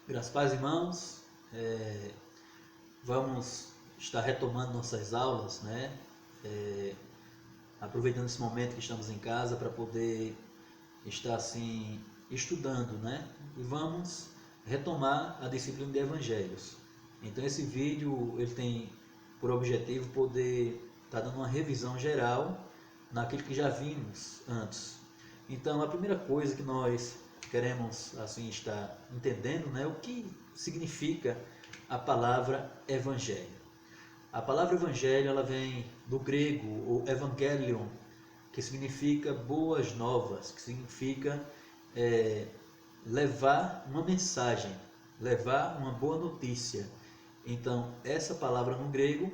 Graças a Deus, irmãos, vamos estar retomando nossas aulas, né? Aproveitando esse momento que estamos em casa para poder estar assim estudando, né? E vamos retomar a disciplina de Evangelhos. Então esse vídeo ele tem por objetivo poder estar dando uma revisão geral naquilo que já vimos antes. Então a primeira coisa que nós queremos assim estar entendendo, né, o que significa a palavra evangelho. A palavra evangelho ela vem do grego, o evangelion, que significa boas novas, que significa levar uma mensagem, levar uma boa notícia. Então essa palavra no grego,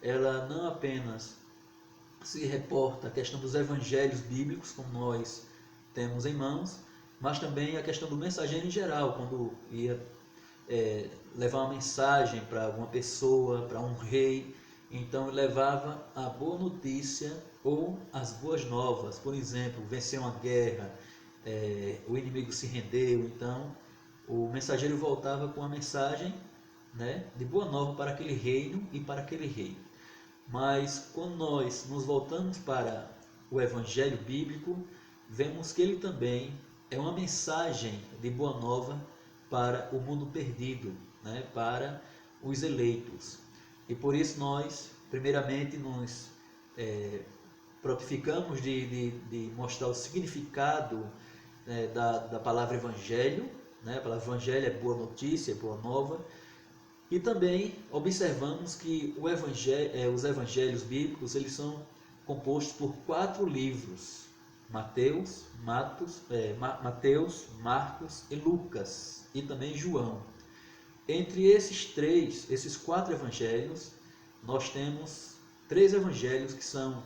ela não apenas se reporta à questão dos evangelhos bíblicos, como nós temos em mãos, mas também a questão do mensageiro em geral, quando ia levar uma mensagem para alguma pessoa, para um rei, então levava a boa notícia ou as boas novas. Por exemplo, venceu uma guerra, o inimigo se rendeu, então o mensageiro voltava com a mensagem, né, de boa nova para aquele reino e para aquele rei. Mas quando nós nos voltamos para o Evangelho bíblico, vemos que ele também é uma mensagem de boa nova para o mundo perdido, né? Para os eleitos. E por isso nós, primeiramente, nos prontificamos de mostrar o significado da palavra Evangelho, né? A palavra Evangelho é boa notícia, boa nova. E também observamos que os evangelhos bíblicos eles são compostos por 4 livros: Mateus, Marcos e Lucas, e também João. Entre esses 4 evangelhos, nós temos 3 evangelhos que são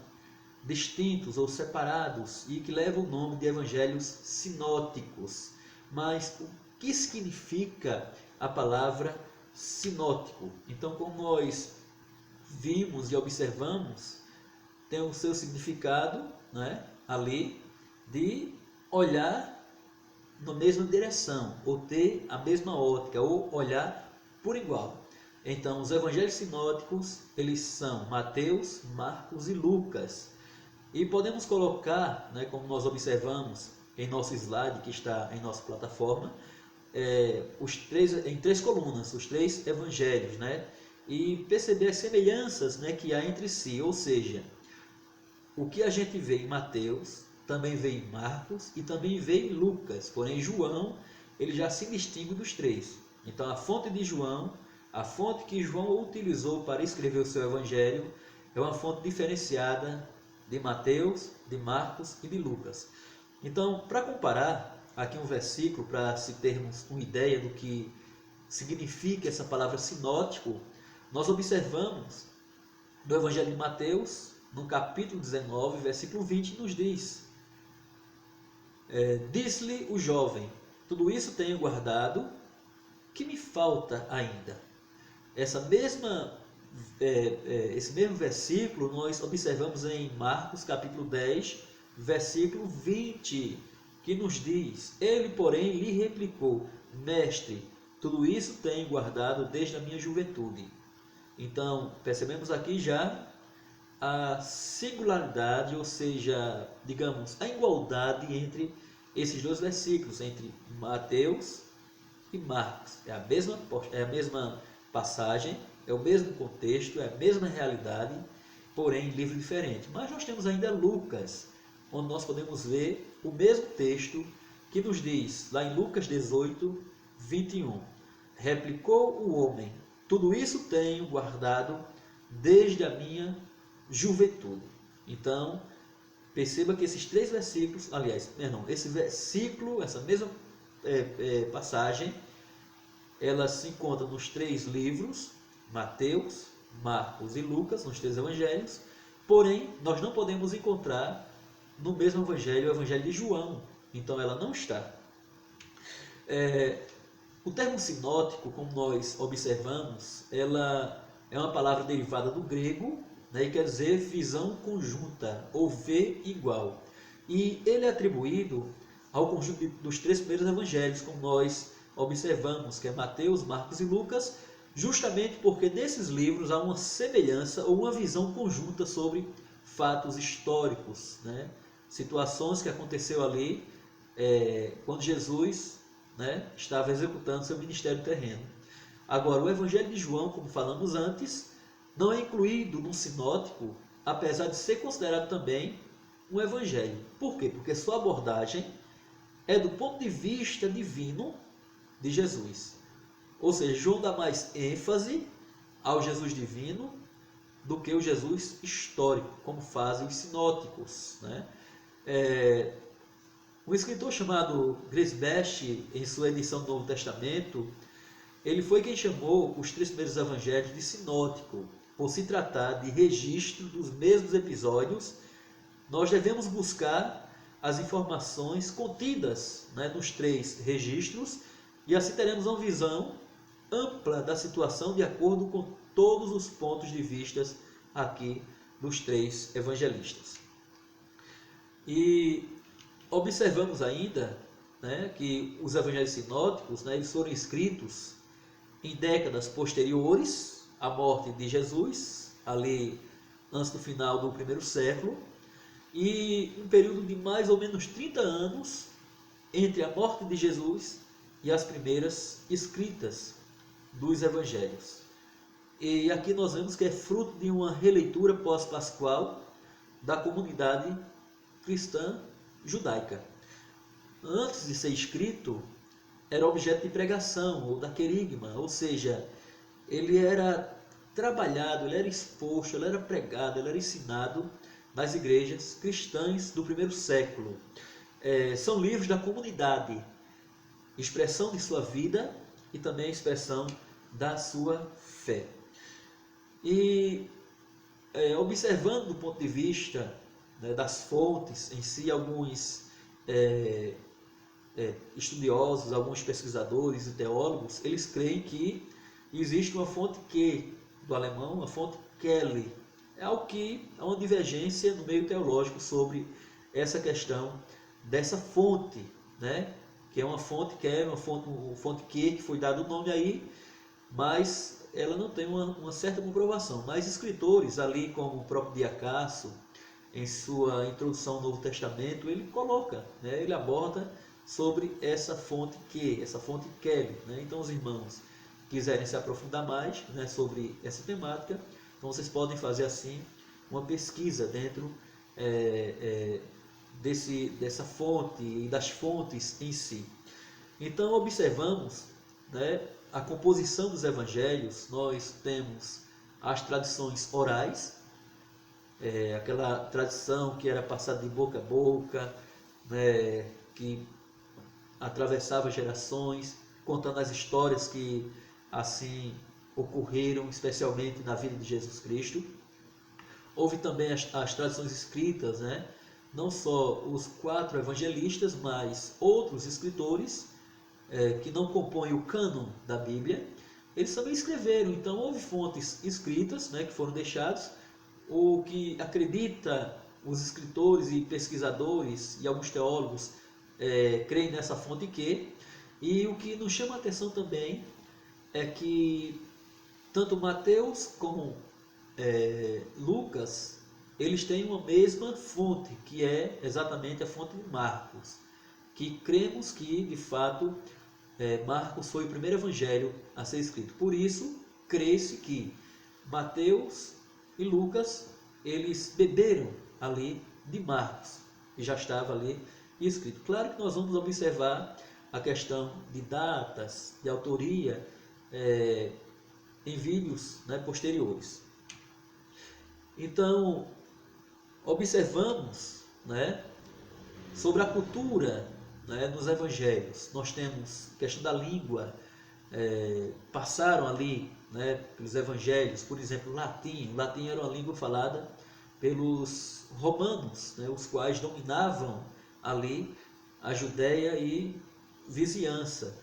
distintos ou separados e que levam o nome de evangelhos sinóticos. Mas o que significa a palavra sinótico? Então, como nós vimos e observamos, tem o seu significado, né, ali de olhar na mesma direção, ou ter a mesma ótica, ou olhar por igual. Então, os evangelhos sinóticos, eles são Mateus, Marcos e Lucas. E podemos colocar, né, como nós observamos em nosso slide que está em nossa plataforma, em 3 colunas, os 3 evangelhos, né, e perceber as semelhanças, né, que há entre si. Ou seja, o que a gente vê em Mateus, também vê em Marcos e também vê em Lucas. Porém, João, ele já se distingue dos 3. Então, a fonte de João, a fonte que João utilizou para escrever o seu evangelho, é uma fonte diferenciada de Mateus, de Marcos e de Lucas. Então, para comparar aqui um versículo, para se termos uma ideia do que significa essa palavra sinótico, nós observamos no Evangelho de Mateus, no capítulo 19, versículo 20, nos diz: diz-lhe o jovem, tudo isso tenho guardado, que me falta ainda? Esse mesmo versículo nós observamos em Marcos capítulo 10, versículo 20, que nos diz: ele, porém, lhe replicou: mestre, tudo isso tenho guardado desde a minha juventude. Então, percebemos aqui já a singularidade, ou seja, digamos, a igualdade entre esses 2 versículos, entre Mateus e Marcos. É a mesma passagem, é o mesmo contexto, é a mesma realidade, porém em livro diferente. Mas nós temos ainda Lucas, onde nós podemos ver o mesmo texto que nos diz, lá em Lucas 18, 21. Replicou o homem: tudo isso tenho guardado desde a minha juventude. Então, perceba que esses 3 versículos, esse versículo, essa mesma passagem, ela se encontra nos 3 livros, Mateus, Marcos e Lucas, nos 3 evangelhos, porém, nós não podemos encontrar no mesmo evangelho, o evangelho de João, então ela não está. O termo sinótico, como nós observamos, ela é uma palavra derivada do grego, né, e quer dizer visão conjunta, ou ver igual. E ele é atribuído ao conjunto dos 3 primeiros evangelhos, como nós observamos que é Mateus, Marcos e Lucas, justamente porque nesses livros há uma semelhança ou uma visão conjunta sobre fatos históricos, né? Situações que aconteceu ali quando Jesus, né, estava executando seu ministério terreno. Agora, o Evangelho de João, como falamos antes, não é incluído no sinótico, apesar de ser considerado também um evangelho. Por quê? Porque sua abordagem é do ponto de vista divino de Jesus. Ou seja, João dá mais ênfase ao Jesus divino do que o Jesus histórico, como fazem os sinóticos, né? Um escritor chamado Grisbest, em sua edição do Novo Testamento, ele foi quem chamou os 3 primeiros evangelhos de sinótico. Por se tratar de registro dos mesmos episódios, nós devemos buscar as informações contidas, né, nos 3 registros, e assim teremos uma visão ampla da situação de acordo com todos os pontos de vista aqui dos 3 evangelistas. E observamos ainda, né, que os evangelhos sinóticos, né, eles foram escritos em décadas posteriores à morte de Jesus, ali antes do final do primeiro século, e um período de mais ou menos 30 anos entre a morte de Jesus e as primeiras escritas dos evangelhos. E aqui nós vemos que é fruto de uma releitura pós-pascual da comunidade cristã judaica. Antes de ser escrito, era objeto de pregação ou da querigma, ou seja, ele era trabalhado, ele era exposto, ele era pregado, ele era ensinado nas igrejas cristãs do primeiro século. São livros da comunidade, expressão de sua vida e também expressão da sua fé. E observando do ponto de vista, né, das fontes em si, alguns estudiosos, alguns pesquisadores e teólogos, eles creem que existe uma fonte Q do alemão, uma fonte Quelle. É algo que há uma divergência no meio teológico sobre essa questão dessa fonte, né? Que é uma fonte Quelle, uma fonte Q, que foi dado o nome aí, mas ela não tem uma certa comprovação. Mas escritores ali, como o próprio Diacasso, em sua introdução ao Novo Testamento, ele coloca, né, ele aborda sobre essa fonte Q, essa fonte Quelle, né? Então, os irmãos quiserem se aprofundar mais, né, sobre essa temática, então vocês podem fazer assim uma pesquisa dentro dessa fonte e das fontes em si. Então observamos, né, a composição dos evangelhos. Nós temos as tradições orais, aquela tradição que era passada de boca a boca, né, que atravessava gerações, contando as histórias que assim ocorreram, especialmente na vida de Jesus Cristo. Houve também as tradições escritas, né? Não só os 4 evangelistas, mas outros escritores que não compõem o cânon da Bíblia, eles também escreveram. Então houve fontes escritas, né, que foram deixadas, o que acredita os escritores e pesquisadores e alguns teólogos creem nessa fonte Q. E o que nos chama a atenção também é que tanto Mateus como Lucas, eles têm uma mesma fonte, que é exatamente a fonte de Marcos, que cremos que, de fato, Marcos foi o primeiro evangelho a ser escrito. Por isso, crê-se que Mateus e Lucas, eles beberam ali de Marcos, que já estava ali escrito. Claro que nós vamos observar a questão de datas, de autoria, em vídeos, né, posteriores. Então, observamos, né, sobre a cultura, né, nos evangelhos. Nós temos a questão da língua, passaram ali, né, pelos evangelhos, por exemplo, latim. O latim era uma língua falada pelos romanos, né, os quais dominavam ali a Judéia e vizinhança.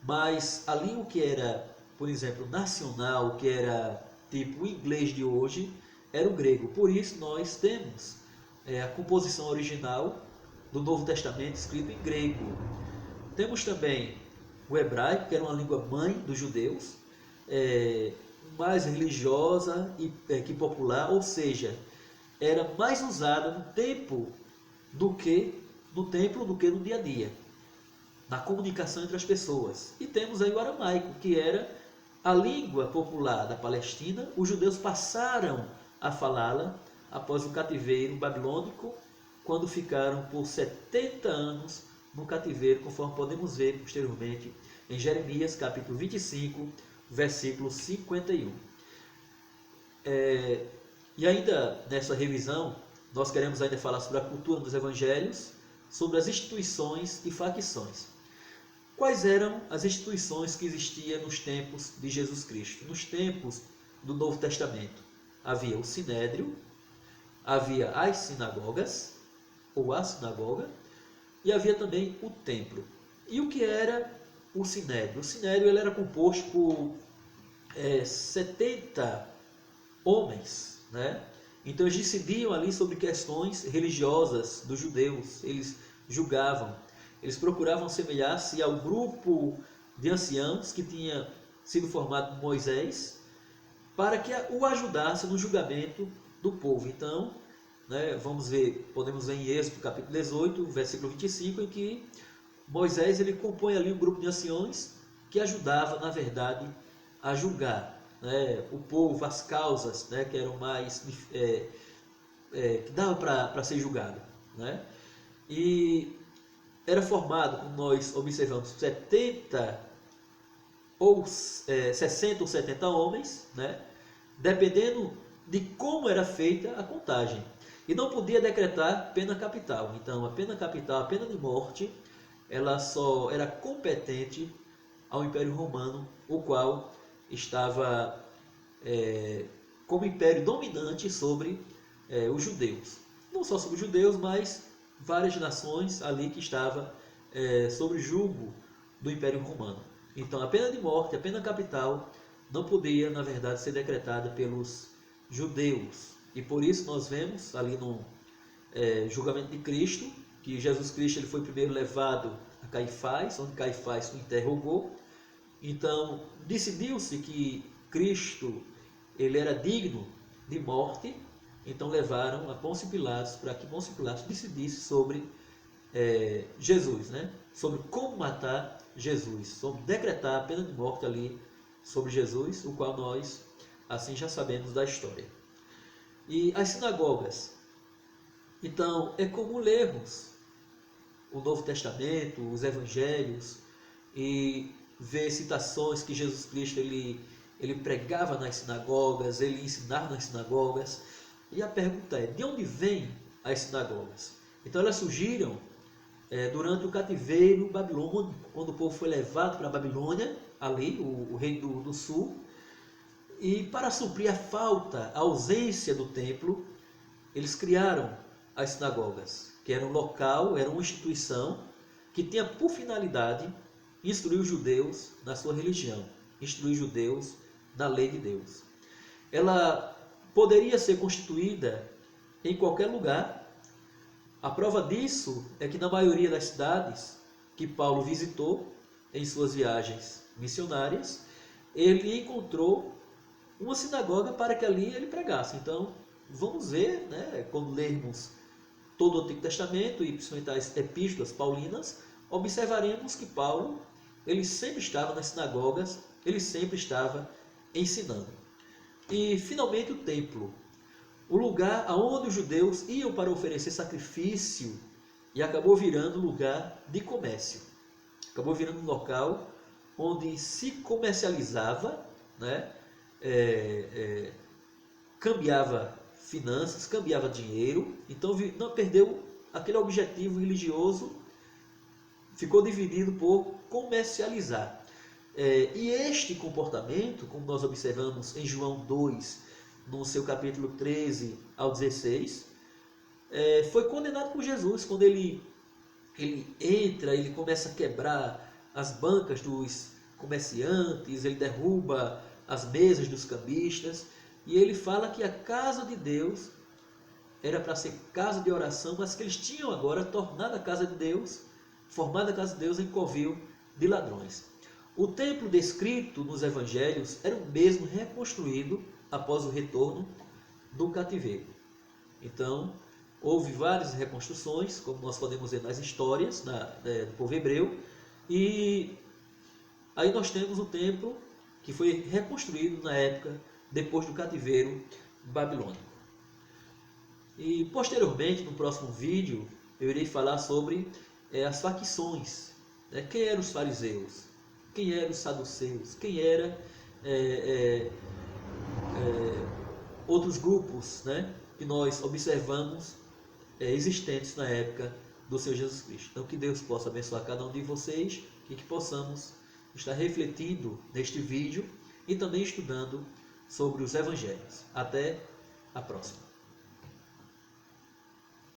Mas a língua que era, por exemplo, nacional, que era tipo o inglês de hoje, era o grego. Por isso nós temos a composição original do Novo Testamento escrito em grego. Temos também o hebraico, que era uma língua mãe dos judeus, mais religiosa que popular, ou seja, era mais usada no templo do que no dia a dia, na comunicação entre as pessoas. E temos aí o aramaico, que era a língua popular da Palestina. Os judeus passaram a falá-la após o cativeiro babilônico, quando ficaram por 70 anos no cativeiro, conforme podemos ver posteriormente em Jeremias capítulo 25, versículo 51. E ainda nessa revisão, nós queremos ainda falar sobre a cultura dos evangelhos, sobre as instituições e facções. Quais eram as instituições que existiam nos tempos de Jesus Cristo? Nos tempos do Novo Testamento, havia o Sinédrio, havia as sinagogas, ou a sinagoga, e havia também o templo. E o que era o Sinédrio? O Sinédrio ele era composto por 70 homens, né? Então eles decidiam ali sobre questões religiosas dos judeus, eles julgavam, eles procuravam semelhar-se ao grupo de anciãos que tinha sido formado por Moisés, para que o ajudasse no julgamento do povo. Então, né, podemos ver em Êxodo capítulo 18, versículo 25, em que Moisés ele compõe ali um grupo de anciões que ajudava, na verdade, a julgar, né, o povo, as causas, né, que eram mais que dava para ser julgado, né? E era formado, como nós observamos, 60 ou 70 homens, né? Dependendo de como era feita a contagem. E não podia decretar pena capital. Então, a pena capital, a pena de morte, ela só era competente ao Império Romano, o qual estava como império dominante sobre os judeus. Não só sobre os judeus, mas várias nações ali que estavam sob o jugo do Império Romano. Então, a pena de morte, a pena capital, não podia, na verdade, ser decretada pelos judeus. E por isso nós vemos ali no julgamento de Cristo, que Jesus Cristo ele foi primeiro levado a Caifás, onde Caifás o interrogou. Então, decidiu-se que Cristo ele era digno de morte, então levaram a Pôncio Pilatos para que Pôncio Pilatos decidisse sobre Jesus, né? Sobre como matar Jesus, sobre decretar a pena de morte ali sobre Jesus, o qual nós assim já sabemos da história. E as sinagogas. Então, é comum lermos o Novo Testamento, os Evangelhos, e ver citações que Jesus Cristo ele pregava nas sinagogas, ele ensinava nas sinagogas. E a pergunta é, de onde vêm as sinagogas? Então, elas surgiram durante o cativeiro babilônico, quando o povo foi levado para a Babilônia, ali, o reino do sul. E para suprir a falta, a ausência do templo, eles criaram as sinagogas, que era um local, era uma instituição que tinha por finalidade instruir os judeus na sua religião, instruir os judeus na lei de Deus. Ela poderia ser constituída em qualquer lugar. A prova disso é que na maioria das cidades que Paulo visitou em suas viagens missionárias, ele encontrou uma sinagoga para que ali ele pregasse. Então, vamos ver, né, quando lermos todo o Antigo Testamento e principalmente as epístolas paulinas, observaremos que Paulo ele sempre estava nas sinagogas, ele sempre estava ensinando. E finalmente o templo, o lugar aonde os judeus iam para oferecer sacrifício, e acabou virando lugar de comércio. Acabou virando um local onde se comercializava, né? Cambiava finanças, cambiava dinheiro. Então não perdeu aquele objetivo religioso, ficou dividido por comercializar. E este comportamento, como nós observamos em João 2, no seu capítulo 13 ao 16, foi condenado por Jesus, quando ele entra, ele começa a quebrar as bancas dos comerciantes, ele derruba as mesas dos cambistas, e ele fala que a casa de Deus era para ser casa de oração, mas que eles tinham agora tornado a casa de Deus, formado a casa de Deus em covil de ladrões. O templo descrito nos evangelhos era o mesmo reconstruído após o retorno do cativeiro. Então, houve várias reconstruções, como nós podemos ver nas histórias do povo hebreu, e aí nós temos o templo que foi reconstruído na época depois do cativeiro babilônico. E posteriormente, no próximo vídeo, eu irei falar sobre as facções. Quem eram os fariseus? Quem eram os saduceus? Quem eram outros grupos, que nós observamos existentes na época do Senhor Jesus Cristo. Então, que Deus possa abençoar cada um de vocês e que possamos estar refletindo neste vídeo e também estudando sobre os evangelhos. Até a próxima.